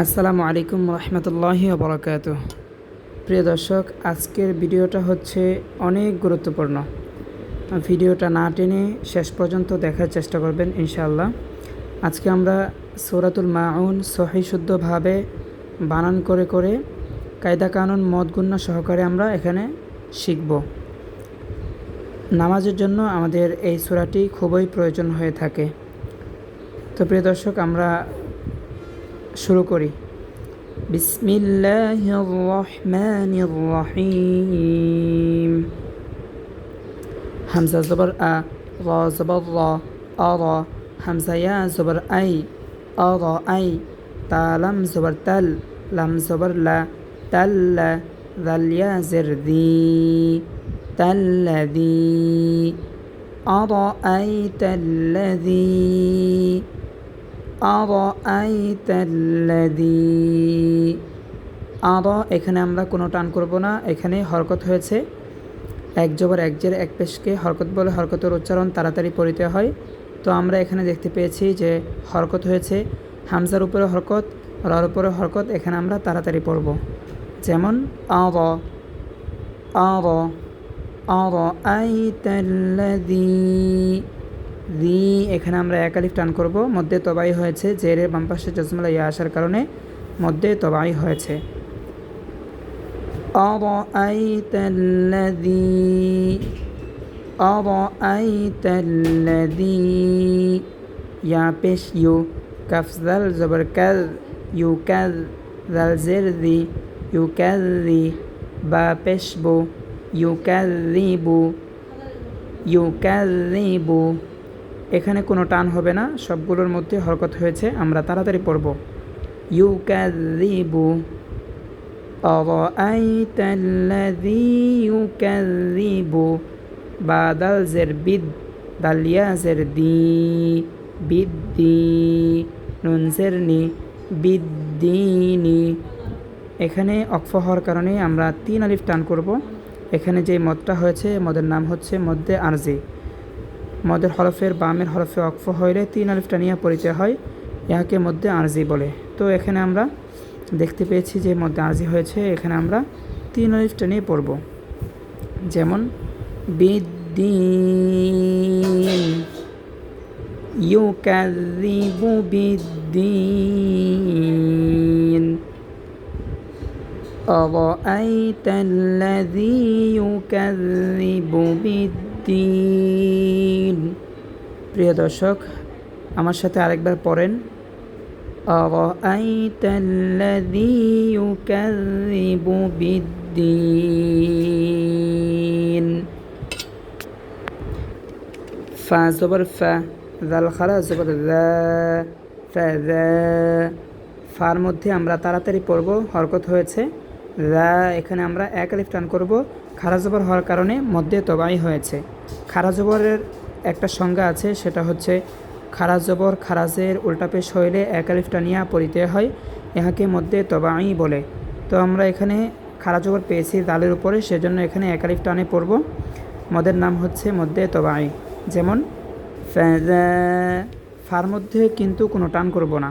আসসালামু আলাইকুম রহমতুল্লাহি ওবরাকাতুহ। প্রিয় দর্শক, আজকের ভিডিওটা হচ্ছে অনেক গুরুত্বপূর্ণ। ভিডিওটা না টেনে শেষ পর্যন্ত দেখার চেষ্টা করবেন ইনশাআল্লাহ। আজকে আমরা সূরাতুল মাউন সহিহ শুদ্ধভাবে বানান করে করে কায়দা কানুন মদ গুন্না সহকারে আমরা এখানে শিখব। নামাজের জন্য আমাদের এই সূরাটি খুবই প্রয়োজন হয়ে থাকে। তো প্রিয় দর্শক, আমরা শুরু করি। বিসমিল্লাহির রহমানির রহিম। হামজা জবর আ, রা জবর রা, আরা, হামজা ইয়া জবর আই, আরা আই, তা লাম জবর তাল, লাম জবর লা, তাল্লা, যাল ইয়া জের দি, তাল্লাযী, আরাআইতাল্লাযী, আরাআইতাল্লাযী। এখানে আমরা কোনো টান করব না, এখানে হরকত হয়েছে। এক জবর এক জের এক পেশকে হরকত বলে, হরকতের উচ্চারণ তাড়াতাড়ি পড়িতে হয়। তো আমরা এখানে দেখতে পেয়েছি যে হরকত হয়েছে, হামজার উপরে হরকত, রার উপরে হরকত। এখানে আমরা তাড়াতাড়ি পড়ব, যেমন আরাআইতাল্লাযী। এখানে আমরা এক আলিফ টান করব, মধ্যে তবাই হয়েছে, জেরের বাম পাশে জজমলা ইয়া আসার কারণে মধ্যে তবাই হয়েছে। আরাআইতাল্লাযী, ইয়া পেশ ইউ, কাফ জাল জবর কাল, ইউকাল, জাল জের দি, ইউকাল্লি, বা পেশ বু, ইউকাল্লিবু। এখানে কোনো টান হবে না, সবগুলোর মধ্যে হরকত হয়েছে। আমরা তাড়াতাড়ি পড়ব। ইউকাল্লিবু, আরাআইতাল্লাযী ইউকাল্লিবু, বা দাল জের বিদ, দাল ইয়া জের দি, বিদ্দি, নুন জের নি, বিদ্দিনি। এখানে অক্ফ হওয়ার কারণে আমরা 3 আলিফ টান করব। এখানে যে মদটা হয়েছে, মদের নাম হচ্ছে মদ্দে আরজি। মদের হরফের বামের হরফে অক্ফ হইলে 3 আলিফ টানিয়া পড়িতে হয়, ইহাকে মদ্দে আরজি বলে। তো এখানে আমরা দেখতে পেয়েছি যে মদ্দে আরজি হয়েছে, এখানে আমরা 3 আলিফ টানিয়ে পড়ব, যেমন বিদ্দিন, ইউকাযযিবু বিদ্দিন, আরাআইতাল্লাযী ইউকাযযিবু বিদ্দিন। প্রিয় দর্শক, আমার সাথে আরেকবার পড়েন। আরাআইতাল্লাযী ইউকাযযিবু বিদ্দিন। ফা জবর ফা, জাল খারা জবর যা, ফাযা। ফার মধ্যে আমরা তাড়াতাড়ি পড়ব, হরকত হয়েছে। এখানে আমরা এক আলিফ টান করব, খারা জবর হওয়ার কারণে মধ্যে তবাই হয়েছে। খারা জবরের একটা সংজ্ঞা আছে, সেটা হচ্ছে খারা জবর খারাজের উল্টা পেশ হইলে এক আলিফ টানিয়া পড়িতে হয়, ইহাকে মধ্যে তবাই বলে। তো আমরা এখানে খারা জবর পেয়েছি দালের উপরে, সেজন্য এখানে এক আলিফ টানে পড়ব। মদের নাম হচ্ছে মধ্যে তবাই, যেমন ফাযা। ফার মধ্যে কিন্তু কোনো টান করব না।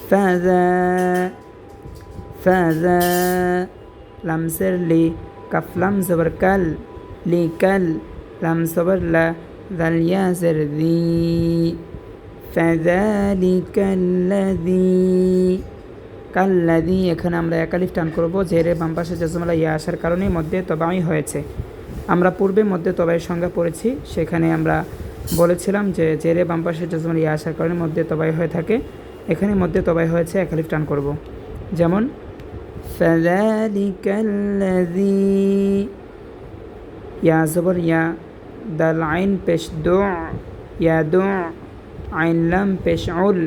ফাযা, ফাযা, লাম জের লি, কাফ লাম জবর কাল, লিকাল, লাম জবর লা, যাল ইয়া জের দি, ফাযালিকাল্লাযী, কাল্লাযী। এখানে আমরা এক আলিফ টান করব, জেরে বাম পাশে জজমলা ইয়া আসার কারণে মধ্যে তবাই হয়েছে। আমরা পূর্বে মধ্যে তবাইয়ের সংজ্ঞা পড়েছি, সেখানে আমরা বলেছিলাম যে জেরে বাম পাশে জজমলা ইয়া আসার কারণে মধ্যে তবাই হয়ে থাকে। এখানে মধ্যে তবাই হয়েছে, এক আলিফ টান করব, যেমন ফাযালিকাল্লাযী, ইয়া জবর ইয়া, দাল আইন পেশ দু, ইয়াদু, আইন লাম পেশ উল,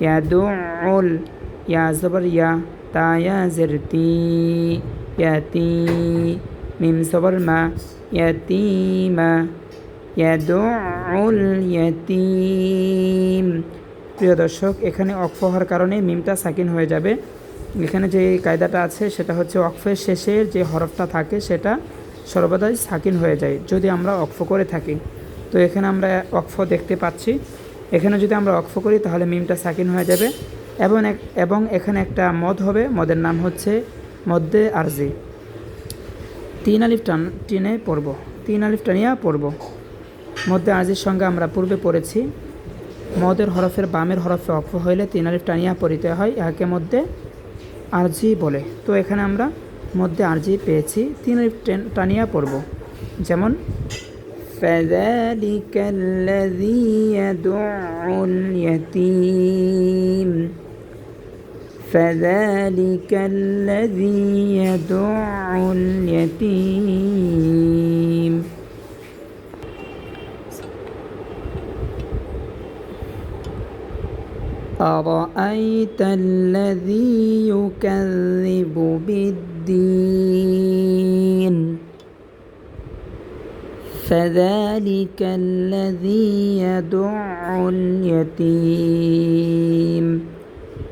ইয়াদুল, ইয়া জবর ইয়া, তা ইয়া জের তি, ইয়াতি, মিম জবর মা, ইয়াতিমা, ইয়াদুল ইয়াতিম। প্রিয় দর্শক, এখানে অক্ফ হওয়ার কারণে মিমটা সাকিন হয়ে যাবে। এখানে যে কায়দাটা আছে সেটা হচ্ছে অক্ফের শেষের যে হরফটা থাকে সেটা সর্বদাই সাকিন হয়ে যায় যদি আমরা অক্ফ করে থাকি। তো এখানে আমরা অক্ফ দেখতে পাচ্ছি, এখানে যদি আমরা অক্ফ করি তাহলে মিমটা সাকিন হয়ে যাবে। এবং এখানে একটা মদ হবে, মদের নাম হচ্ছে মদ্দে আরজি। 3 আলিফ টেনে পড়ব, 3 আলিফ টানিয়া পড়ব। মদ্দে আরজির সঙ্গে আমরা পূর্বে পড়েছি, মদের হরফের বামের হরফে অক্ফ হইলে 3 আলিফ টানিয়া পড়িতে হয়, ইহাকে মধ্যে আরজি বলে। তো এখানে আমরা মধ্যে আরজি পেয়েছি, 3 আলিফ টানিয়া পড়ব। যেমন فذلك الذي يدعو اليتيم، فذلك الذي يدعو اليتيم. أرأيت الذي يكذب بالدين، فذلك الذي يدعو اليتيم.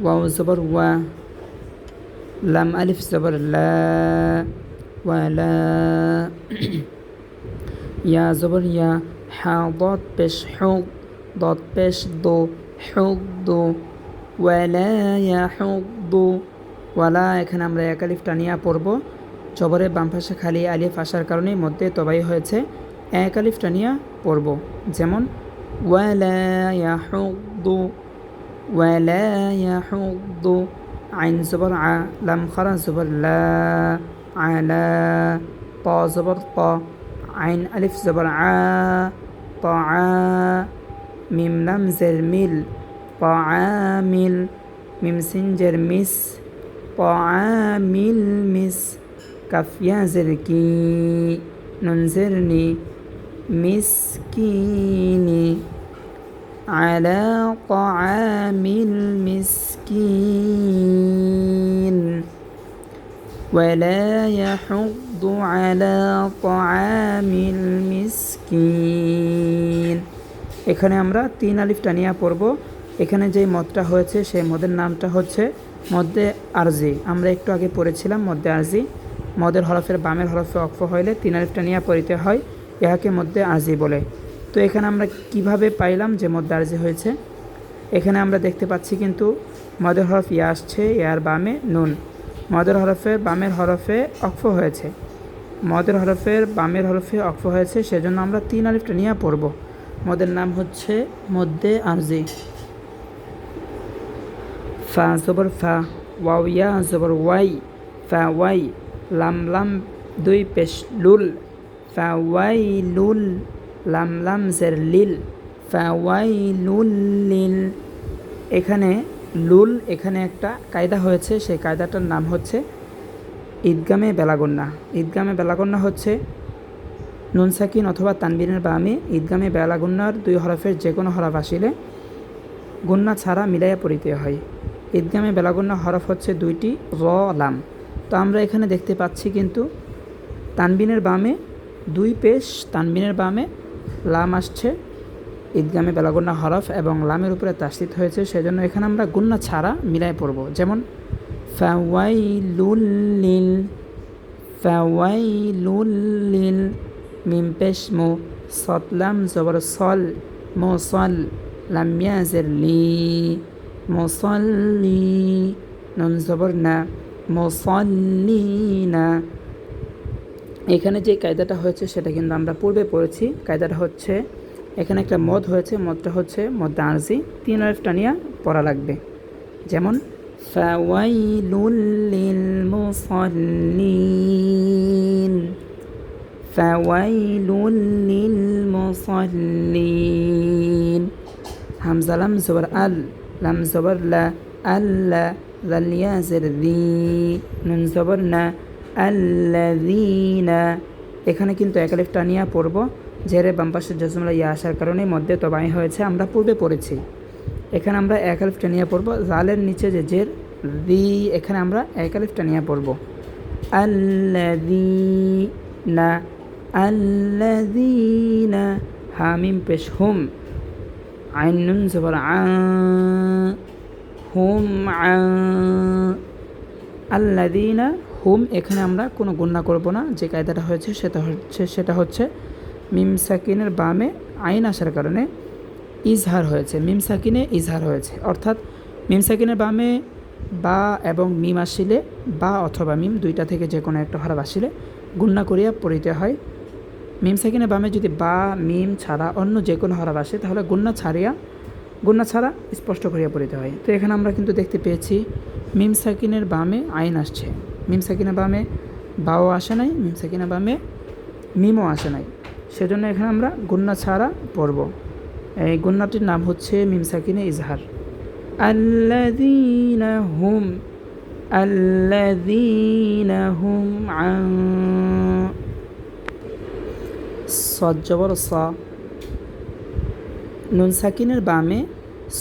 واو زبر و، لام ألف زبر لا، ولا يا زبر يا، حا ضاد بش حض، ضاد بش ضو، حض ولا يحض। ওয়ালা এখানে আমরা এক আলিফ টানিয়া পড়ব, জবরের বাম পাশে খালি আলিফ আসার কারণে মধ্যে তবাই হয়েছে, এক আলিফ টানিয়া পড়ব। যেমন ওয়ালা ইয়াহুদ্দু, ওয়ালা ইয়াহুদ্দু। আইন জবর আ, লাম খারা জবর লা, আলা। ত জবর ত, আইন আলিফ জবর আ, ত আ। মিম লাম জের মিল, ত আ মিল। মিম সিন জের মিস, ত আ মিল মিস। কাফ ইয়া জের কি, নুন জের নি, মিসকিনি। আলা তাআমিল মিসকিন, ওয়ালা ইয়াহুদ্দু আলা তাআমিল মিসকিন। এখানে আমরা 3 আলিফ টানিয়া পড়ব। এখানে যেই মদটা হয়েছে সেই মদের নামটা হচ্ছে মদ্দে আরজি। আমরা একটু আগে পড়েছিলাম মদ্দে আরজি। মদের হরফের বামের হরফে অক্ফ হইলে 3 আলিফ টানিয়া পড়িতে হয়, ইহাকে মদ্দে আরজি বলে। তো এখানে আমরা কিভাবে পাইলাম যে মদ্দে আরজি হয়েছে? এখানে আমরা দেখতে পাচ্ছি কিন্তু মদের হরফ ইয়া আসছে, ইয়ার বামে নুন। মদের হরফের বামের হরফে অক্ফ হয়েছে, মদের হরফের বামের হরফে অক্ফ হয়েছে, সেজন্য আমরা 3 আলিফ টানিয়া পড়ব। মদের নাম হচ্ছে মদ্দে আরজি। ফা জবর ফা, ওয়াও ইয়া জবর ওয়াই, ফা ওয়াই। লাম লাম 2 পেশ লুল, ফা ওয়াই লুল। লাম লাম জের লিল, ফা ওয়াই লুল লিল। এখানে লুল, এখানে একটা কায়দা হয়েছে, সেই কায়দাটার নাম হচ্ছে ঈদগামে বেলাগুন্না। ঈদগামে বেলাগুন্না হচ্ছে নুন সাকিন অথবা তানবিনের বামে ঈদগামে বেলাগুন্নার 2 হরফের যে কোনো হরফ আসিলে গুন্না ছাড়া মিলাইয়া পড়িতে হয়। ঈদগামে বেলাগুন্না হরফ হচ্ছে 2টি, র লাম। তো আমরা এখানে দেখতে পাচ্ছি কিন্তু তানবিনের বামে 2 পেশ, তানবিনের বামে লাম আসছে, ঈদগামে বেলাগুন্না হরফ এবং লামের উপরে তাসদিদ হয়েছে, সেজন্য এখানে আমরা গুন্না ছাড়া মিলাই পড়ব। যেমন ফাওয়াইলুল লিল, ফাওয়াইলুল লিল। মিম পেশ মু, সদ লাম জবর সল, মুসল। লাম ইয়া জের লি, মুসল্লি। নুন জবর না, মুসল্লিনা। এখানে যে কায়দাটা হয়েছে সেটা কিন্তু আমরা পূর্বে পড়েছি। কায়দাটা হচ্ছে এখানে একটা মদ হয়েছে, মদটা হচ্ছে মদ্দে আরজি, 3 আলিফ টানিয়া পড়া লাগবে। যেমন ফাওয়াইলুল লিল মুসাল্লিন, ফাওয়াইলুল লিল মুসাল্লিন। হামজা লাম জবর আল, লাম জবর লা, আল্লা। যাল ইয়া জের দি, নুন জবর না, আল্লাযীনা। এখানে কিন্তু এক আলিফ টানিয়া পড়ব, জেরে বাম পাশে জজমলা ইয়া আসার কারণে মধ্যে তবাই হয়েছে, আমরা পূর্বে পড়েছি। এখানে আমরা এক আলিফ টানিয়া পড়ব, জালের নিচে যে জের দি, এখানে আমরা এক আলিফ টানিয়া পড়ব। আল্লাযীনা, আল্লাযীনা। হামিম পেশ হুম, আইন নুন জবর আ, হুম আ। আল্লাযীনা, হুম। এখানে আমরা কোনো গুণনা করব না, যে কায়দাটা হয়েছে সেটা হচ্ছে মিম সাকিনের বামে আইন আসার কারণে ইজহার হয়েছে, মিম সাকিনে ইজহার হয়েছে, অর্থাৎ মিম সাকিনের বামে বা এবং মিম আসিলে বা অথবা মিম দুইটা থেকে যে কোনো একটা হরফ আসিলে গুণনা করিয়া পড়িতে হয়। মিম সাকিনের বামে যদি বা মিম ছাড়া অন্য যে কোনো হরফ আসে তাহলে গুণনা ছাড়া স্পষ্ট করিয়া পড়িতে হয়। তো এখানে আমরা কিন্তু দেখতে পেয়েছি মিম সাকিনের বামে আইন আসছে, মিম সাকিনের বামে বাও আসে নাই, মিম সাকিনের বামে মিমও আসে নাই, সেজন্য এখানে আমরা গুণনা ছাড়া পড়ব। এই গুণনাটির নাম হচ্ছে মিম সাকিনে ইজহার। আল্লাযীনা হুম আন সদ জবর স, নুন সাকিনের বামে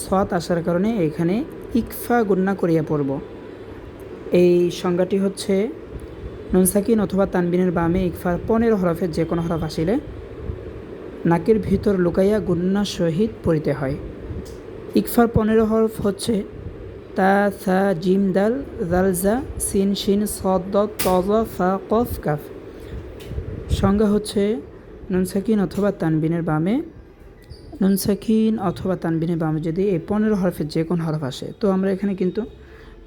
সৎ আসার কারণে এখানে ইকফা গুণনা করিয়া পড়ব। এই সংজ্ঞাটি হচ্ছে নুন সাকিন অথবা তানবিনের বামে ইকফার 15 হরফের যে কোনো হরফ আসিলে নাকের ভিতর লুকাইয়া গুণনা সহিত পড়িতে হয়। ইকফার 15 হরফ হচ্ছে তা, সা, জিম, দাল, জাল, জা, সিন, শিন, সদ, দদ, ত, জ, ফা, কফ, কাফ। সংজ্ঞা হচ্ছে নুন সাকিন অথবা তানবিনের বামে যদি এই 15 হরফের যে কোনো হরফ আসে, তো আমরা এখানে কিন্তু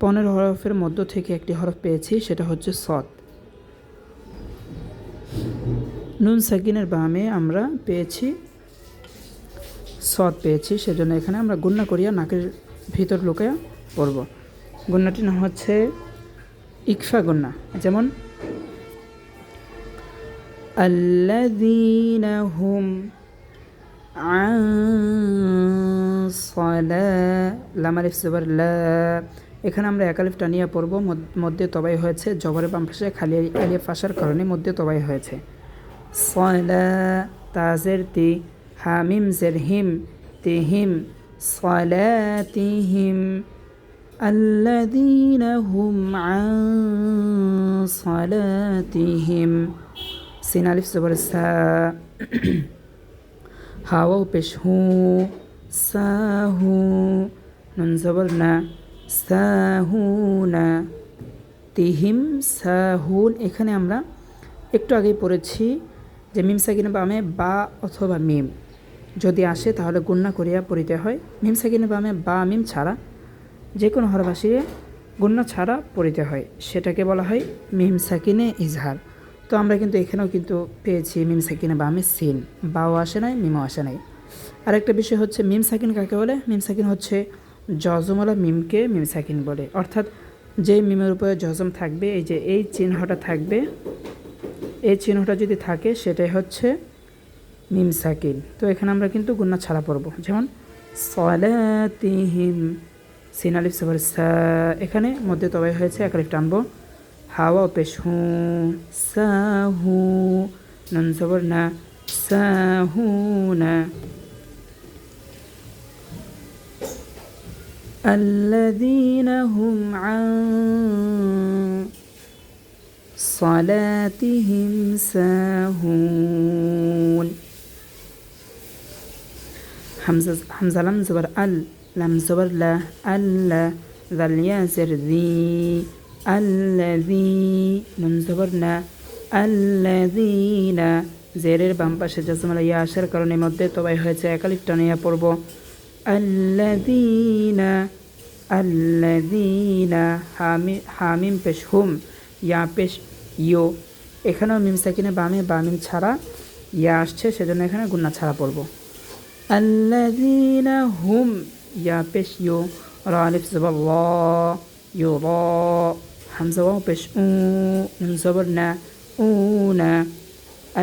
15 হরফের মধ্য থেকে একটি হরফ পেয়েছি, সেটা হচ্ছে সদ। নুন সাকিনের বামে আমরা সদ পেয়েছি, সেজন্য এখানে আমরা গুণনা করিয়া নাকের ভিতর লুকাইয়া পড়ব। গুণনাটির নাম হচ্ছে ইকফা গুণনা। যেমন আল্লাযীনা হুম আন সালা, লাম আলিফ জবর লা, এখানে আমরা এক আলিফ টানিয়া পড়ব, মধ্যে তবাই হয়েছে, জবরের বাম পাশে খালি আলিফ আসার কারণে মধ্যে তবাই হয়েছে। সালা, তাজের তি, হামিম জের হিম, তিহিম, সালাতিহিম, আল্লাযীনা হুম আন সালাতিহিম, সিন আলিফ জবর সা, হাওয়াও পেশ হু, সাহু, নুন জবর না, সাহুনা, তিহিম সাহুন। এখানে আমরা একটু আগেই পড়েছি যে মিম সাকিনের বামে বা অথবা মিম যদি আসে তাহলে গুণনা করিয়া পড়িতে হয়। মিম সাকিনের বামে বা মিম ছাড়া যে কোনো হরফ আসিয়ে গুণনা ছাড়া পড়িতে হয়, সেটাকে বলা হয় মিম সাকিনে ইজহার। তো আমরা কিন্তু এখানেও কিন্তু পেয়েছি মিম সাকিনে বামে সিন, বাও আসে নাই, মিমও আসে নাই। আরেকটা বিষয় হচ্ছে মিম সাকিন কাকে বলে? মিম সাকিন হচ্ছে জজমওয়ালা মিমকে মিম সাকিন বলে, অর্থাৎ যে মিমের উপরে জজম থাকবে, এই যে এই চিহ্নটা থাকবে, এই চিহ্নটা যদি থাকে সেটাই হচ্ছে মিম সাকিন। তো এখানে আমরা কিন্তু গুণনা ছাড়া পড়ব। যেমন সালাতিহিম, সিন আলিফ জবর সা, এখানে মধ্যে তবাই হয়েছে, এক আলিফ টানবো, হাওয়া পেশ হু, সাহু, নুন জবর না, সাহুনা, আল্লাযীনা হুম আন সালাতিহিম সাহুন। হামজা লাম জবর আল, লাম জবর লা, আল্লা, যাল ইয়া জের যি, আল্লাযী, নুন জবর না, আল্লাযীনা, জেরের বাম পাশে জজমালা ইয়া আসার কারণে মধ্যে তবাই হয়েছে, এক আলিফ টানিয়া পড়ব, আল্লাযীনা, হামিম পেশ হুম, ইয়া পেশ ইয়ো, এখানেও মিম সাকিনে বামে বা মিম ছাড়া ইয়া আসছে, সেজন্য এখানে গুণনা ছাড়া পড়ব। আল্লাযীনা হুম, ইয়া পেশ ইয়ো, রা আলিফ জবর ল, ইয়ো র, হামজা ওয়াও পেশ উ, নুন জবর না, উনা,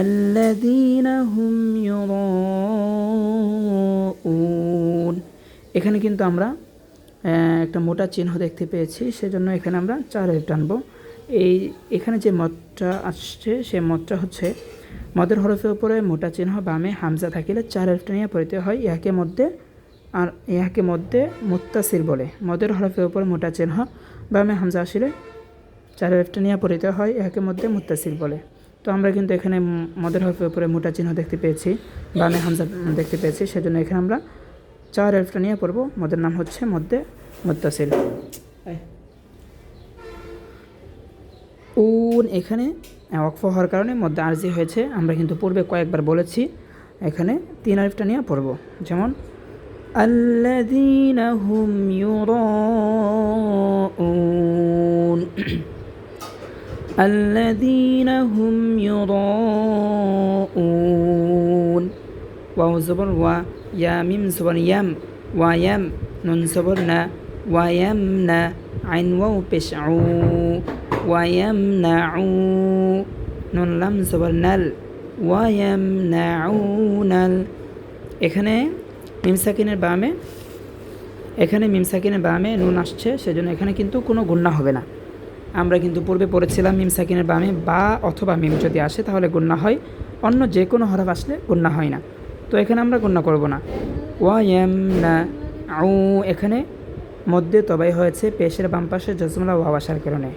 আল্লাযীনা হুম ইউরাউন। এখানে কিন্তু আমরা একটা মোটা চিহ্ন দেখতে পেয়েছি, সেজন্য এখানে আমরা 4 আলিফ টানবো। এখানে যে মদটা আসছে সে মদটা হচ্ছে মদের হরফের উপরে মোটা চিহ্ন বামে হামজা থাকিলে 4 আলিফ টানিয়া পড়িতে হয়, ইহাকে মধ্যে মুত্তাসিল বলে। মদের হরফের উপরে মোটা চিহ্ন বামে হামজা আসিলে 4 আলিফ টানিয়া পড়িতে হয়, ইহাকে মধ্যে মুত্তাসিল বলে। তো আমরা কিন্তু এখানে মদের হরফের উপরে মোটা চিহ্ন দেখতে পেয়েছি, বামে হামজা দেখতে পেয়েছি, সেজন্য এখানে আমরা 4 আলিফ টানিয়া পড়ব। মদের নাম হচ্ছে মধ্যে মুত্তাসিল। উন, এখানে ওয়াকফ হওয়ার কারণে মধ্যে আরজি হয়েছে, আমরা কিন্তু পূর্বে কয়েকবার বলেছি, এখানে 3 আলিফ টানিয়া পড়ব। যেমন الذين هم يراءون الذين هم يراءون واو زبر و يا ميم زبر يم ويم نون زبر نا ويمنع عين واو পেশ عو ويمنعو নুন লাম জবর নাল ওয়ায়ামনাউনাল এখানে মিম সাকিনের বামে নুন আসছে, সেজন্য এখানে কিন্তু কোনো গুণনা হবে না। আমরা কিন্তু পূর্বে পড়েছিলাম মিম সাকিনের বামে বা অথবা মিম যদি আসে তাহলে গুণনা হয়, অন্য যে কোনো হরফ আসলে গুণনা হয় না। তো এখানে আমরা গুণনা করব না। ওয়ায়ামনাউ এখানে মধ্যে তবাই হয়েছে পেশের বাম পাশে জজমলা ওয়াও আসার কারণে।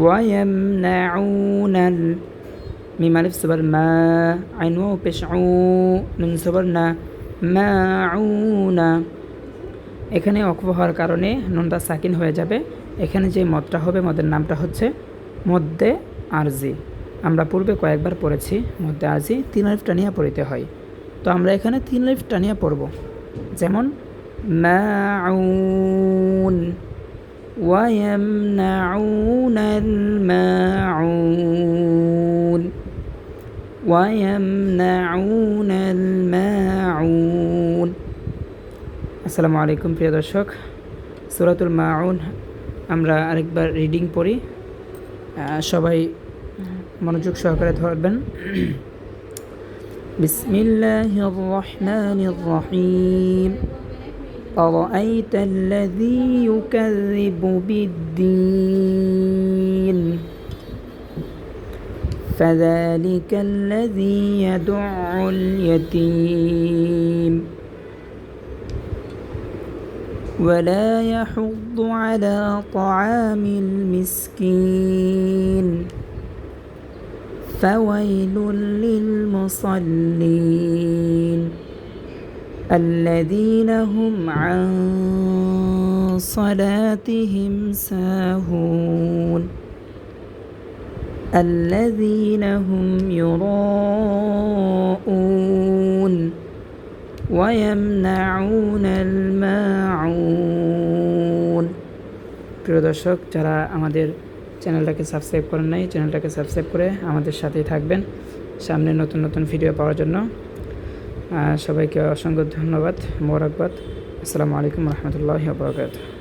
ওয়ায়ামনাউনাল মিম আলিফ জবর মা আইন ওয়াও পেশ উ নুন জবর না মাউনা। এখানে ওয়াকফ হওয়ার কারণে নুনটা সাকিন হয়ে যাবে। এখানে যে মদটা হবে, মদের নামটা হচ্ছে মদ্দে আরজি। আমরা পূর্বে কয়েকবার পড়েছি মদ্দে আরজি 3 আলিফ টানিয়া পড়িতে হয়। তো আমরা এখানে 3 আলিফ টানিয়া পড়ব, যেমন মাউন ওয়ায়ামনাউনাল মাউন ওয়ায়ামনাউনাল মাউন। আসসালামু আলাইকুম প্রিয় দর্শক, সূরাতুল মাউন আমরা আরেকবার রিডিং পড়ি, সবাই মনোযোগ সহকারে ধরবেন। বিসমিল্লাহির রহমানির রহিম। أرأيت الذي يكذب بالدين فذلك الذي يدع اليتيم ولا يحض على طعام المسكين فويل للمصلين الذين هم عن صلاتهم ساهون الذين هم يراءون ويمنعون الماعون। প্রিয় দর্শক, যারা আমাদের চ্যানেলটাকে সাবস্ক্রাইব করেন নাই, চ্যানেলটাকে সাবস্ক্রাইব করে আমাদের সাথেই থাকবেন সামনে নতুন নতুন ভিডিও পাওয়ার জন্য। সবাইকে অসংখ্য ধন্যবাদ, মোবারকবাদ। আসসালামু আলাইকুম রহমতুল্লাহি ওয়া বারাকাতুহু।